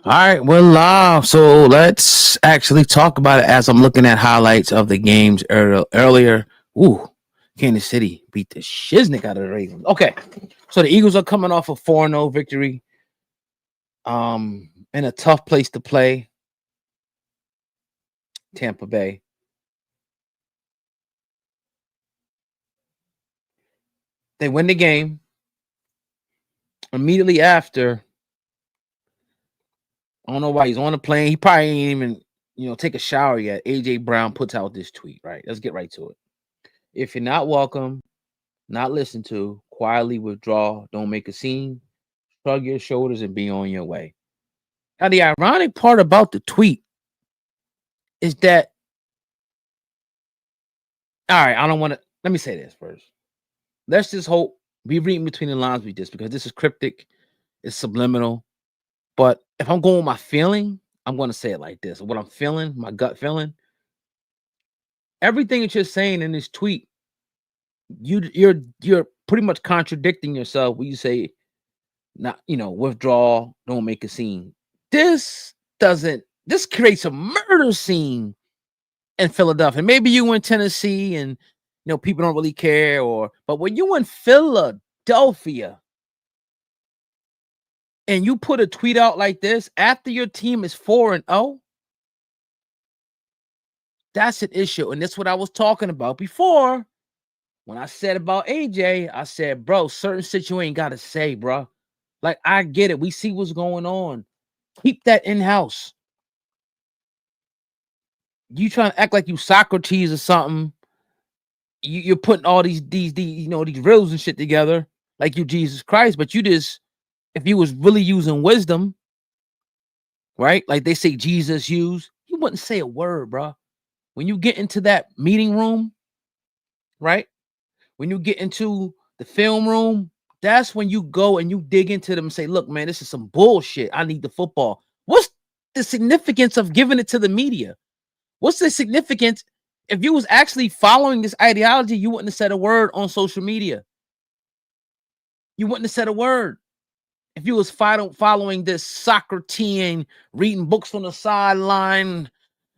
All right, we're live. So let's actually talk about it as I'm looking at highlights of the games earlier. Ooh, Kansas City beat the shiznick out of the Ravens. Okay, so the Eagles are coming off a 4-0 victory. In a tough place to play, Tampa Bay. They win the game. Immediately after, I don't know why he's on the plane. He probably ain't even, take a shower yet. AJ Brown puts out this tweet, right? Let's get right to it. If you're not welcome, not listened to, quietly withdraw, don't make a scene, shrug your shoulders and be on your way. Now, the ironic part about the tweet is that, all right, I don't want to, let me say this first. Let's just hope we reading between the lines with this because this is cryptic, it's subliminal. But if I'm going with my feeling, I'm going to say it like this. What I'm feeling, my gut feeling, everything that you're saying in this tweet, you're pretty much contradicting yourself when you say, not, withdraw, don't make a scene. This creates a murder scene in Philadelphia. Maybe you in Tennessee and people don't really care, but when you in Philadelphia and you put a tweet out like this after your team is 4-0, that's an issue. And that's what I was talking about before. When I said about AJ, I said, bro, certain shit you ain't gotta say, bro. Like, I get it. We see what's going on. Keep that in-house. You trying to act like you Socrates or something. You're putting all these riddles and shit together like you Jesus Christ, but you just, if you was really using wisdom, right? Like they say Jesus used, you wouldn't say a word, bro. When you get into that meeting room, right? When you get into the film room, that's when you go and you dig into them and say, look, man, this is some bullshit. I need the football. What's the significance of giving it to the media? What's the significance? If you was actually following this ideology, you wouldn't have said a word on social media. You wouldn't have said a word. If you was following this Socratean, reading books on the sideline,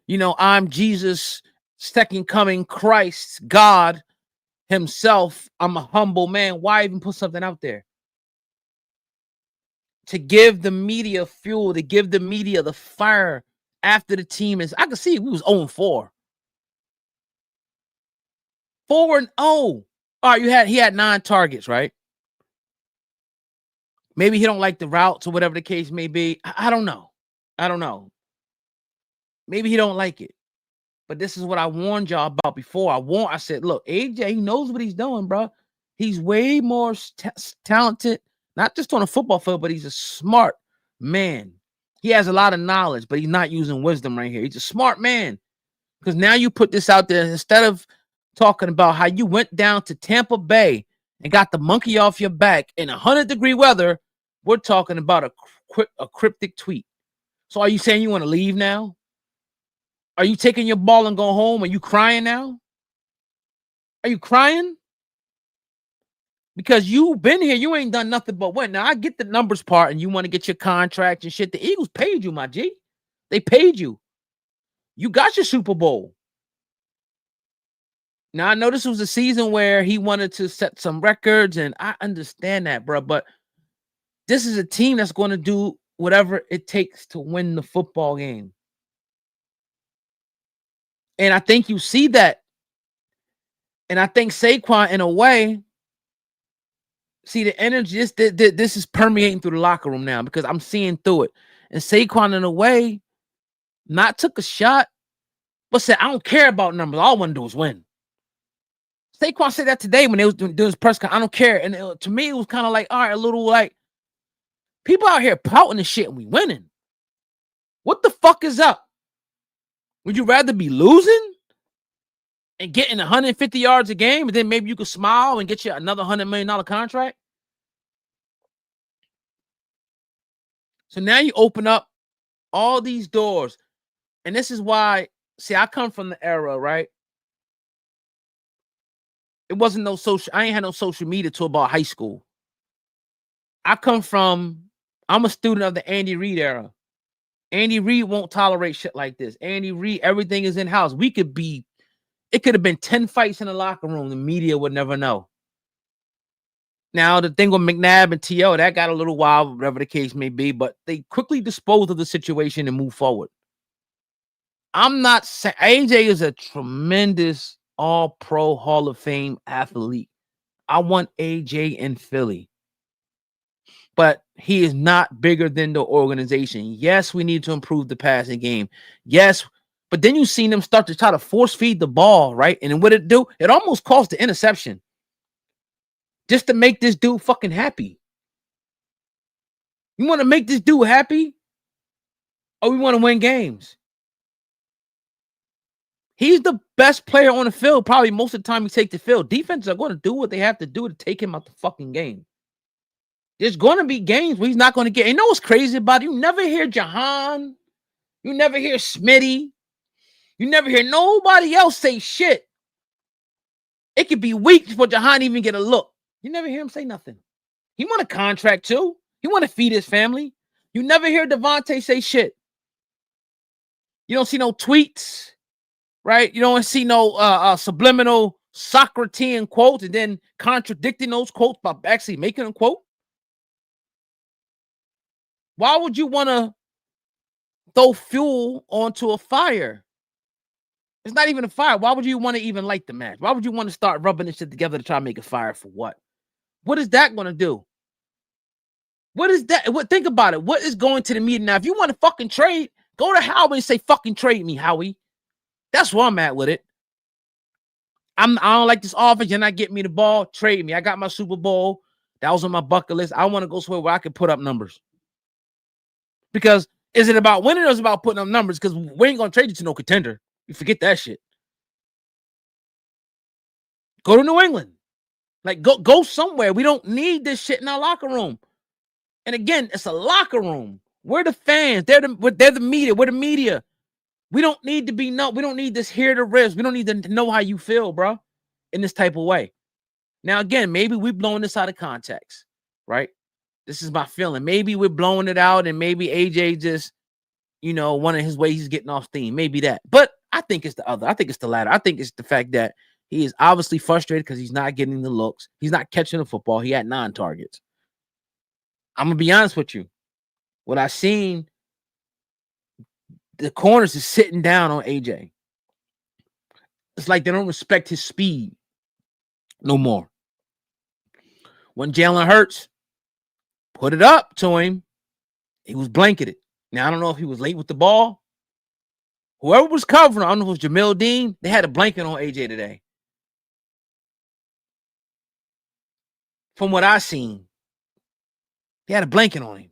I'm Jesus, second coming Christ, God himself. I'm a humble man. Why even put something out there? To give the media fuel, to give the media the fire after the team is, I can see we was 0-4. 4-0. All right, he had 9 targets, right? Maybe he don't like the routes or whatever the case may be. I don't know. Maybe he don't like it. But this is what I warned y'all about before. I said, look, AJ, he knows what he's doing, bro. He's way more talented, not just on a football field, but he's a smart man. He has a lot of knowledge, but he's not using wisdom right here. He's a smart man. Because now you put this out there, instead of talking about how you went down to Tampa Bay and got the monkey off your back in 100-degree weather, we're talking about a cryptic tweet. So are you saying you want to leave now? Are you taking your ball and go home? Are you crying now? Are you crying? Because you've been here, you ain't done nothing but win. Now, I get the numbers part and you want to get your contract and shit. The Eagles paid you, my G. They paid you. You got your Super Bowl. Now, I know this was a season where he wanted to set some records, and I understand that, bro. But this is a team that's going to do whatever it takes to win the football game. And I think you see that. And I think Saquon, in a way, see the energy. This is permeating through the locker room now because I'm seeing through it. And Saquon, in a way, not took a shot, but said, I don't care about numbers. All I want to do is win. Saquon said that today when they was doing his press conference. I don't care. And to me, it was kind of like, all right, a little like, people out here pouting and shit and we winning. What the fuck is up? Would you rather be losing and getting 150 yards a game, and then maybe you could smile and get you another $100 million contract? So now you open up all these doors. And this is why, see, I come from the era, right? It wasn't no social, I ain't had no social media till about high school. I'm a student of the Andy Reid era. Andy Reid won't tolerate shit like this. Andy Reid, everything is in house. It could have been 10 fights in the locker room. The media would never know. Now, the thing with McNabb and T.O., that got a little wild, whatever the case may be, but they quickly disposed of the situation and moved forward. I'm not saying AJ is a tremendous all-pro Hall of Fame athlete. I want AJ in Philly. But he is not bigger than the organization. Yes, we need to improve the passing game. Yes, but then you seen them start to try to force feed the ball, right? And what it do? It almost caused the interception. Just to make this dude fucking happy. You want to make this dude happy? Or we want to win games? He's the best player on the field. Probably most of the time he takes the field. Defenses are going to do what they have to do to take him out the fucking game. There's going to be games where he's not going to get. You know what's crazy about it? You never hear Jahan. You never hear Smitty. You never hear nobody else say shit. It could be weeks before Jahan even get a look. You never hear him say nothing. He want a contract too. He want to feed his family. You never hear Devontae say shit. You don't see no tweets, right? You don't see no subliminal Socratean quotes and then contradicting those quotes by actually making a quote. Why would you want to throw fuel onto a fire? It's not even a fire. Why would you want to even light the match? Why would you want to start rubbing this shit together to try to make a fire for what? What is that going to do? What is that? Think about it. What is going to the meeting now? If you want to fucking trade, go to Howie and say, fucking trade me, Howie. That's where I'm at with it. I don't like this offense. You're not getting me the ball. Trade me. I got my Super Bowl. That was on my bucket list. I want to go somewhere where I can put up numbers. Because is it about winning or is it about putting up numbers? Because we ain't going to trade you to no contender. You forget that shit. Go to New England. Like, go somewhere. We don't need this shit in our locker room. And again, it's a locker room. We're the fans. They're the media. We're the media. We don't need to be we don't need this here to risk. We don't need to know how you feel, bro, in this type of way. Now, again, maybe we're blowing this out of context, right? This is my feeling. Maybe we're blowing it out and maybe AJ just, one of his ways he's getting off steam. Maybe that. But I think it's the other. I think it's the latter. I think it's the fact that he is obviously frustrated because he's not getting the looks. He's not catching the football. He had 9 targets. I'm going to be honest with you. What I seen, the corners is sitting down on AJ. It's like they don't respect his speed no more. When Jalen Hurts put it up to him, he was blanketed. Now, I don't know if he was late with the ball. Whoever was covering, I don't know if it was Jamil Dean, they had a blanket on AJ today. From what I seen, he had a blanket on him.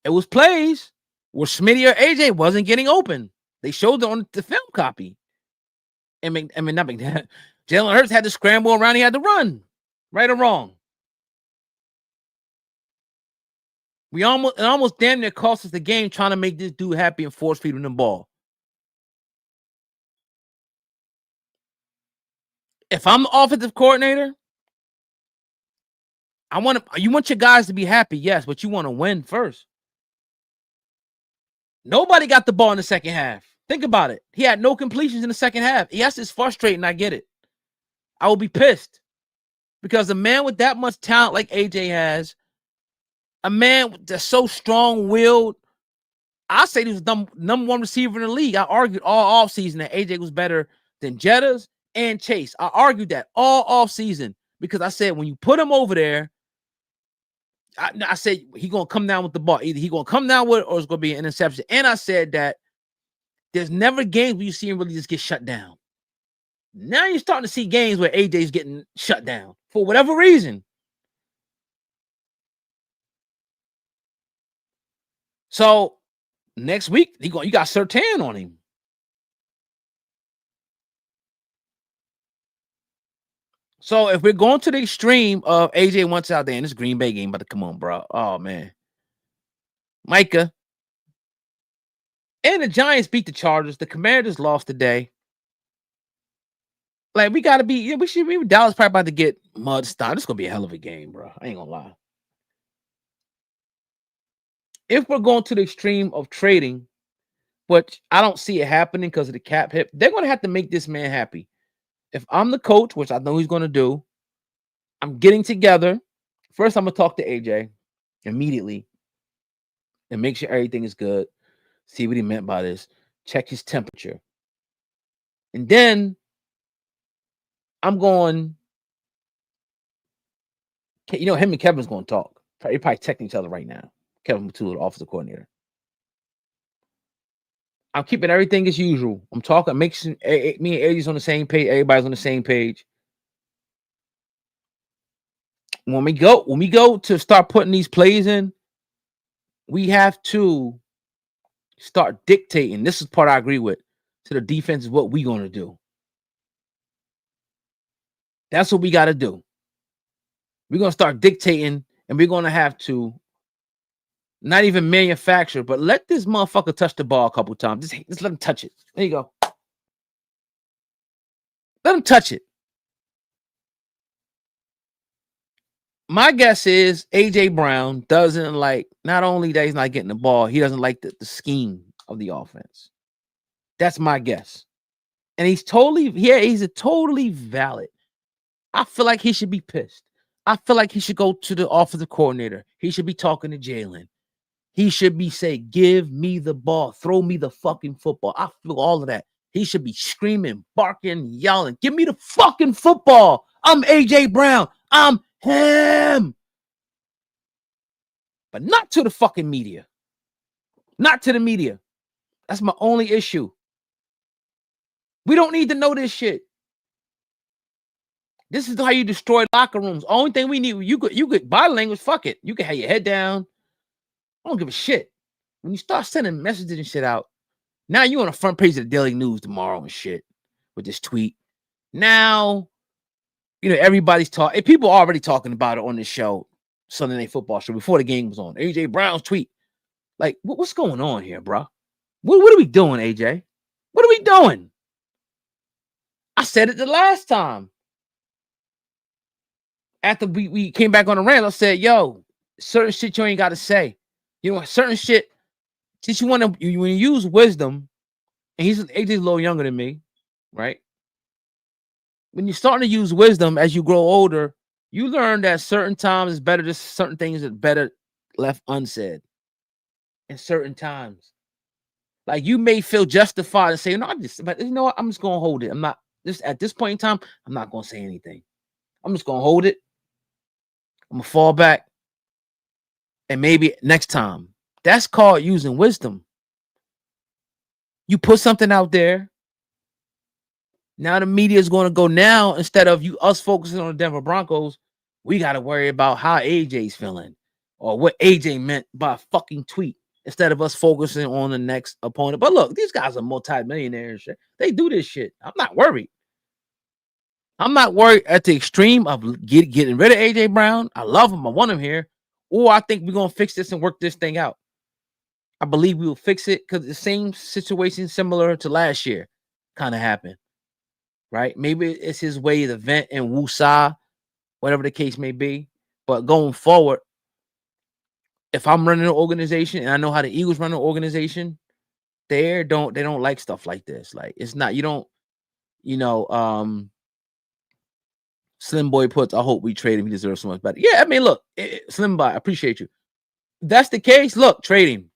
It was plays where Smitty or AJ wasn't getting open. They showed it on the film copy. Not Jalen Hurts had to scramble around. He had to run. Right or wrong? It almost damn near cost us the game trying to make this dude happy and force feeding the ball. If I'm the offensive coordinator, you want your guys to be happy, yes, but you want to win first. Nobody got the ball in the second half. Think about it. He had no completions in the second half. Yes, it's frustrating. I get it. I will be pissed because a man with that much talent like AJ has, a man that's so strong-willed, I say he was number 1 receiver in the league. I argued all offseason that AJ was better than Jettas and Chase. I argued that all offseason because I said when you put him over there, I said he's going to come down with the ball. Either he's going to come down with it or it's going to be an interception. And I said that there's never games where you see him really just get shut down. Now you're starting to see games where AJ's getting shut down for whatever reason. So next week, you got Surtain on him. So if we're going to the extreme of AJ wants out there in this Green Bay game, about to come on, bro. Oh, man. Micah. And the Giants beat the Chargers. The Commanders lost today. Like, we got to be, Dallas probably about to get mud stopped. It's going to be a hell of a game, bro. I ain't going to lie. if we're going to the extreme of trading, which I don't see it happening because of the cap hit, they're going to have to make this man happy. If I'm the coach, which I know he's going to do, I'm getting together. First, I'm going to talk to AJ immediately and make sure everything is good. See what he meant by this. Check his temperature. And then I'm going, him and Kevin's going to talk. They're probably texting each other right now. Kevin Matula, the offensive coordinator. I'm keeping everything as usual. I'm talking, making me and AJ's on the same page. Everybody's on the same page. When we go to start putting these plays in, we have to start dictating. This is part I agree with. To the defense is what we're going to do. That's what we got to do. We're going to start dictating, and we're going to have to not even manufacture, but let this motherfucker touch the ball a couple times. Just let him touch it. There you go. Let him touch it. My guess is AJ Brown doesn't like, not only that he's not getting the ball, he doesn't like the scheme of the offense. That's my guess. And he's totally valid. I feel like he should be pissed. I feel like he should go to the offensive coordinator. He should be talking to Jalen. He should be saying, give me the ball. Throw me the fucking football. I feel all of that. He should be screaming, barking, yelling. Give me the fucking football. I'm AJ Brown. I'm him. But not to the fucking media. Not to the media. That's my only issue. We don't need to know this shit. This is how you destroy locker rooms. Only thing we need, you could body language, fuck it. You can have your head down. I don't give a shit. When you start sending messages and shit out, now you're on the front page of the Daily News tomorrow and shit with this tweet. Now, everybody's talking. People are already talking about it on this show, Sunday Night Football show, before the game was on. AJ Brown's tweet. Like, what's going on here, bro? What are we doing, AJ? What are we doing? I said it the last time. After we came back on the rant, I said, yo, certain shit you ain't got to say. Certain shit, since you want to, when you use wisdom, and AJ's a little younger than me, right? When you're starting to use wisdom as you grow older, you learn that certain times it's better, just certain things are better left unsaid. In certain times. Like you may feel justified and say, but you know what? I'm just going to hold it. I'm not, just at this point in time, I'm not going to say anything. I'm just going to hold it. I'm going to fall back. And maybe next time. That's called using wisdom. You put something out there. Now the media is going to go now, instead of us focusing on the Denver Broncos, we got to worry about how AJ's feeling or what AJ meant by a fucking tweet, instead of us focusing on the next opponent. But look, these guys are multimillionaires and shit. They do this shit. I'm not worried. I'm not worried at the extreme of getting rid of AJ Brown. I love him. I want him here. Or I think we're going to fix this and work this thing out. I believe we will fix it because the same situation similar to last year kind of happened. Right? Maybe it's his way to vent and woosah, whatever the case may be. But going forward, if I'm running an organization and I know how the Eagles run an organization, they don't like stuff like this. Like it's not, Slim Boy puts, I hope we trade him. He deserves so much better. Yeah, I mean, look, Slim Boy, I appreciate you. If that's the case, look, trade him.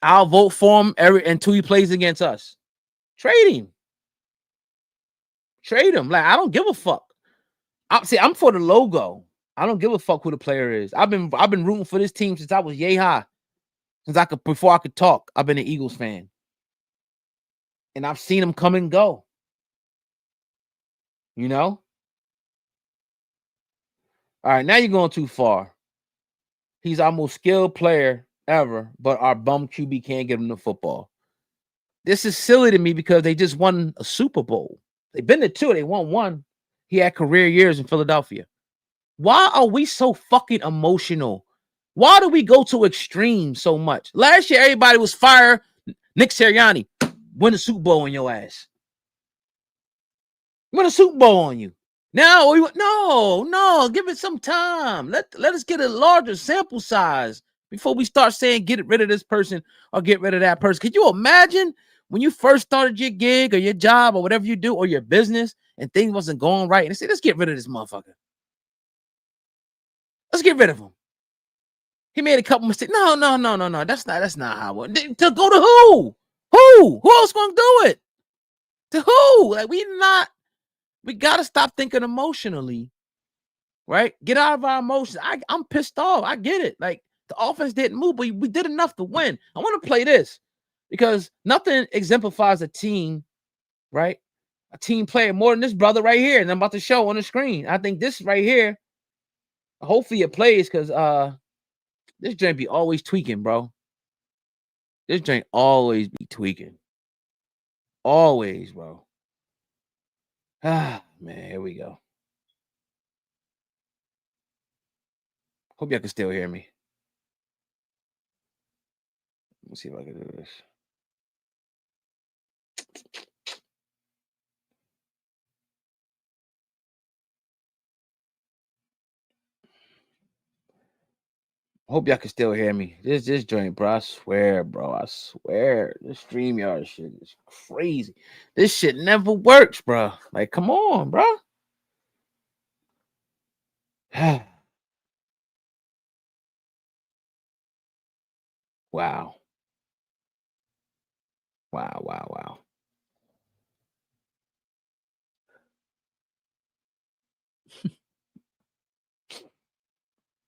I'll vote for him until he plays against us. Trade him. Trade him. Like, I don't give a fuck. I'm for the logo. I don't give a fuck who the player is. I've been rooting for this team since I was yay high. Before I could talk. I've been an Eagles fan. And I've seen them come and go. All right, now you're going too far. He's our most skilled player ever, but our bum QB can't get him the football. This is silly to me because they just won a Super Bowl. They've been to 2. They won 1. He had career years in Philadelphia. Why are we so fucking emotional? Why do we go to extreme so much? Last year, everybody was fire. Nick Sirianni, win a Super Bowl on your ass. Win a Super Bowl on you. No, give it some time. Let us get a larger sample size before we start saying get rid of this person or get rid of that person. Could you imagine when you first started your gig or your job or whatever you do or your business and things wasn't going right and they say, let's get rid of this motherfucker. Let's get rid of him. He made a couple mistakes. No. That's not how it. To go to who? Who else gonna do it? To who? Like we gotta stop thinking emotionally, right? Get out of our emotions. I'm pissed off. I get it. Like the offense didn't move, but we did enough to win. I want to play this because nothing exemplifies a team, right? A team player more than this brother right here. And I'm about to show on the screen. I think this right here, hopefully it plays because this joint be always tweaking, bro. This joint always be tweaking. Always, bro. Ah, man, here we go. Hope y'all can still hear me. Let's see if I can do this. Hope y'all can still hear me. This joint, bro. I swear, bro. I swear. This StreamYard shit is crazy. This shit never works, bro. Like, come on, bro. Wow. Wow.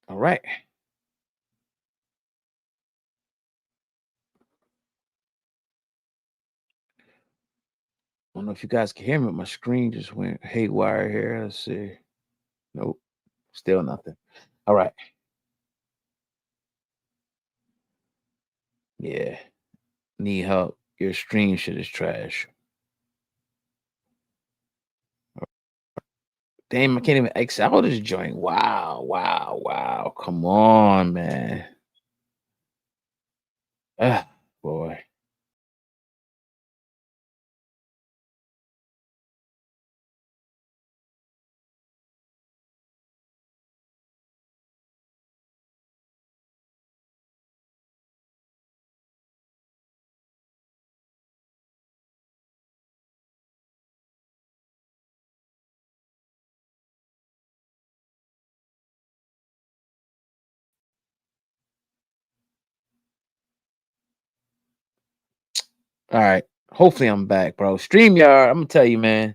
All right. I don't know if you guys can hear me. My screen just went haywire here. Let's see. Nope. Still nothing. All right. Yeah. Need help. Your stream shit is trash. Damn, I can't even exit out this joint. Wow. Come on, man. Ah, boy. All right. Hopefully I'm back, bro. StreamYard, I'm gonna tell you, man.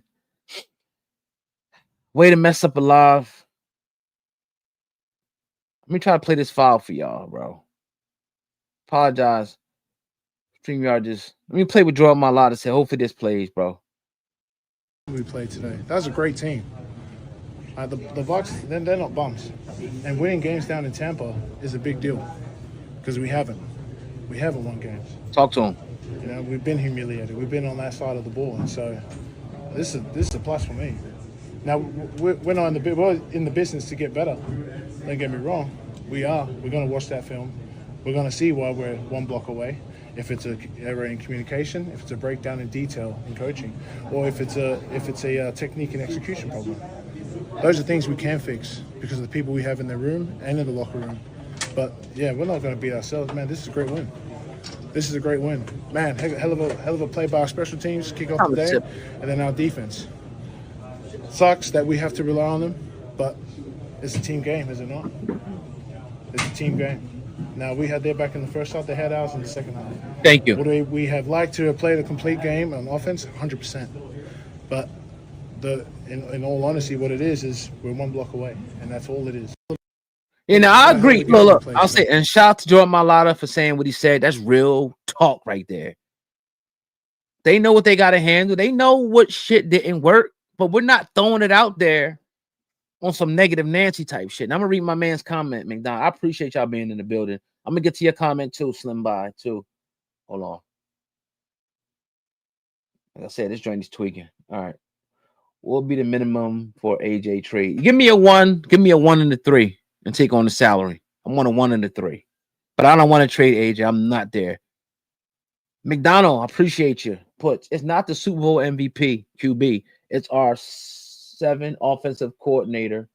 Way to mess up a live. Let me try to play this file for y'all, bro. Apologize. StreamYard just let me play with Draw My Lot and say hopefully this plays, bro. We played today. That was a great team. The Bucks, they're not bums, and winning games down in Tampa is a big deal because we haven't won games. Talk to him. You know, we've been humiliated. We've been on that side of the ball, and so this is a plus for me. Now we're not we're in the business to get better. Don't get me wrong. We're going to watch that film. We're going to see why we're one block away. If it's an error in communication, if it's a breakdown in detail in coaching, or if it's a technique and execution problem. Those are things we can fix because of the people we have in the room and in the locker room. But yeah, we're not going to beat ourselves, man. This is a great win. This is a great win, man. Hell of a play by our special teams, kick off the day, and then our defense. Sucks that we have to rely on them, but it's a team game, is it not? It's a team game. Now, we had their back in the first half. They had ours in the second half. Thank you. Would we have liked to have played a complete game on offense? 100%. But in all honesty, what it is we're one block away, and that's all it is. You know, I agree. Look, I'll say, and shout out to Jordan Mailata for saying what he said. That's real talk right there. They know what they got to handle. They know what shit didn't work, but we're not throwing it out there on some negative Nancy type shit. And I'm gonna read my man's comment, McDonald. I appreciate y'all being in the building. I'm gonna get to your comment too, Slim By too. Hold on. Like I said, this joint is tweaking. All right. What will be the minimum for AJ trade? Give me a 1. Give me a 1 and a 3 and take on the salary. I want a 1 and a 3. But I don't want to trade AJ. I'm not there. McDonald, I appreciate you. It's not the Super Bowl MVP QB. It's our 7 offensive coordinator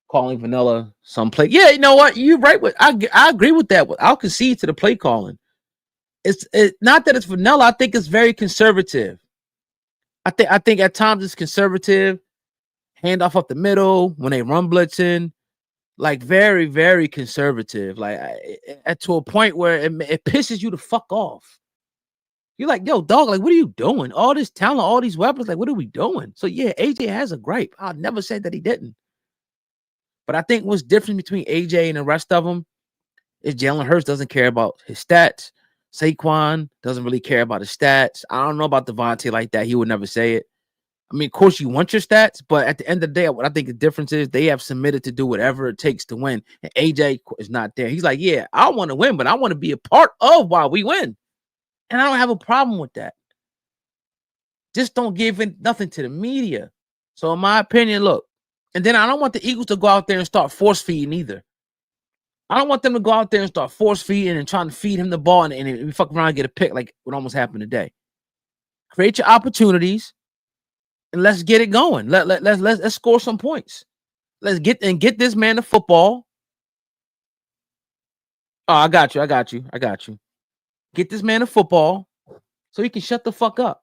calling vanilla some play. Yeah, you know what? You're right. I agree with that. I'll concede to the play calling. It's not that it's vanilla. I think it's very conservative. I think at times it's conservative. Handoff up the middle when they run blitzing, like very very conservative. Like at to a point where it pisses you the fuck off. You're like, yo, dog, like, what are you doing? All this talent, all these weapons, like, what are we doing? So yeah, AJ has a gripe. I never said that he didn't. But I think what's different between AJ and the rest of them is Jalen Hurts doesn't care about his stats. Saquon doesn't really care about his stats. I don't know about Devontae like that. He would never say it. I mean, of course, you want your stats, but at the end of the day, what I think the difference is they have submitted to do whatever it takes to win. And AJ is not there. He's like, yeah, I want to win, but I want to be a part of why we win. And I don't have a problem with that. Just don't give nothing to the media. So in my opinion, look, and then I don't want the Eagles to go out there and start force feeding either. I don't want them to go out there and start force feeding and trying to feed him the ball and fuck around and get a pick like what almost happened today. Create your opportunities and let's get it going. Let's score some points. Let's get this man the football. Oh, I got you. Get this man the football so he can shut the fuck up.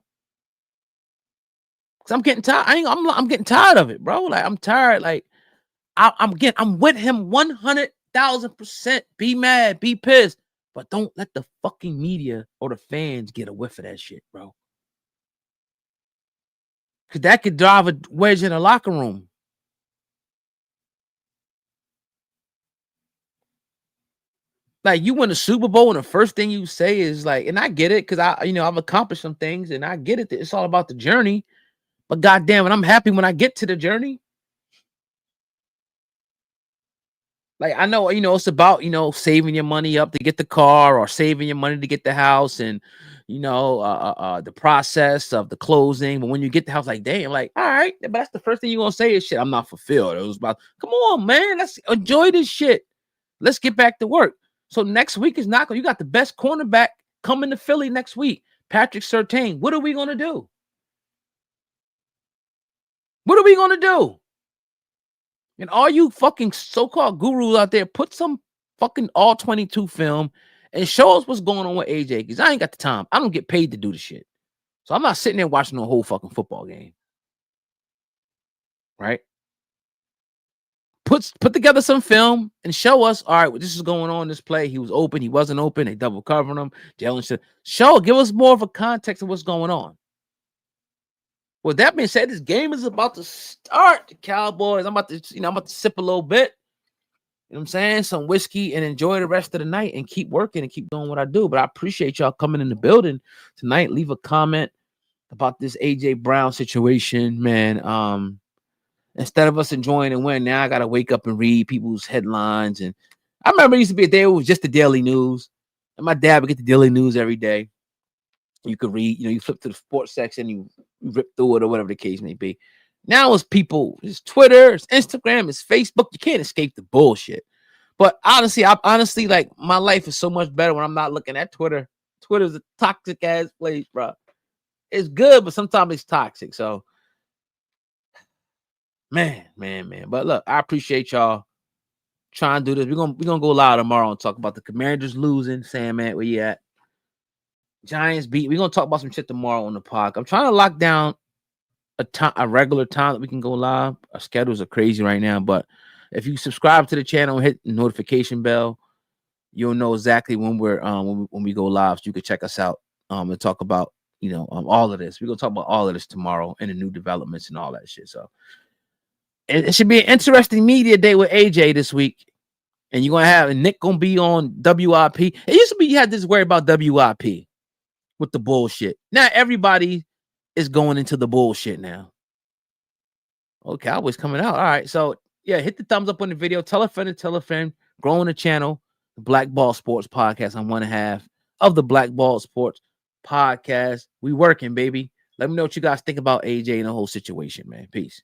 Cause I'm getting tired. I'm getting tired of it, bro. Like I'm tired. Like I'm with him 100,000%. Be mad, be pissed, but don't let the fucking media or the fans get a whiff of that shit, bro. Cause that could drive a wedge in the locker room. Like you win a Super Bowl and the first thing you say is like, and I get it because I've accomplished some things and I get it. It's all about the journey. But goddamn it, I'm happy when I get to the journey. Like I know, it's about, saving your money up to get the car or saving your money to get the house and, the process of the closing. But when you get the house, like, damn, like, all right, but that's the first thing you're going to say is shit, I'm not fulfilled. It was about, come on, man, let's enjoy this shit. Let's get back to work. So next week is not going, you got the best cornerback coming to Philly next week, Patrick Surtain. What are we going to do? What are we going to do? And all you fucking so-called gurus out there, put some fucking all 22 film and show us what's going on with AJ. Because I ain't got the time. I don't get paid to do the shit. So I'm not sitting there watching the whole fucking football game. Right? Put together some film and show us, all right, well, this is going on in this play. He was open. He wasn't open. They double covering him. Jalen should give us more of a context of what's going on. Well, that being said, this game is about to start. The Cowboys. I'm about to sip a little bit. You know what I'm saying? Some whiskey and enjoy the rest of the night and keep working and keep doing what I do. But I appreciate y'all coming in the building tonight. Leave a comment about this AJ Brown situation, man. Instead of us enjoying and win, now I gotta wake up and read people's headlines. And I remember it used to be a day it was just the daily news. And my dad would get the daily news every day. You could read, you flip to the sports section, you rip through it or whatever the case may be. Now it's people, it's Twitter, it's Instagram, it's Facebook. You can't escape the bullshit. But honestly, like my life is so much better when I'm not looking at Twitter. Twitter's a toxic ass place, bro. It's good, but sometimes it's toxic. So, man. But look, I appreciate y'all trying to do this. We're gonna go live tomorrow and talk about the Commanders losing. Sam, man, where you at? Giants beat. We're gonna talk about some shit tomorrow on the pod. I'm trying to lock down a regular time that we can go live. Our schedules are crazy right now, but if you subscribe to the channel and hit the notification bell, you'll know exactly when we're when we go live. So you can check us out and talk about all of this. We're gonna talk about all of this tomorrow and the new developments and all that shit. So it should be an interesting media day with AJ this week. And you're gonna have Nick gonna be on WIP. It used to be you had this worry about WIP with the bullshit. Now everybody is going into the bullshit now. Oh, Cowboys coming out. All right. So yeah, hit the thumbs up on the video. Tell a friend, growing the channel, the Black Ball Sports Podcast. I'm 1.5 of the Black Ball Sports Podcast. We working, baby. Let me know what you guys think about AJ and the whole situation, man. Peace.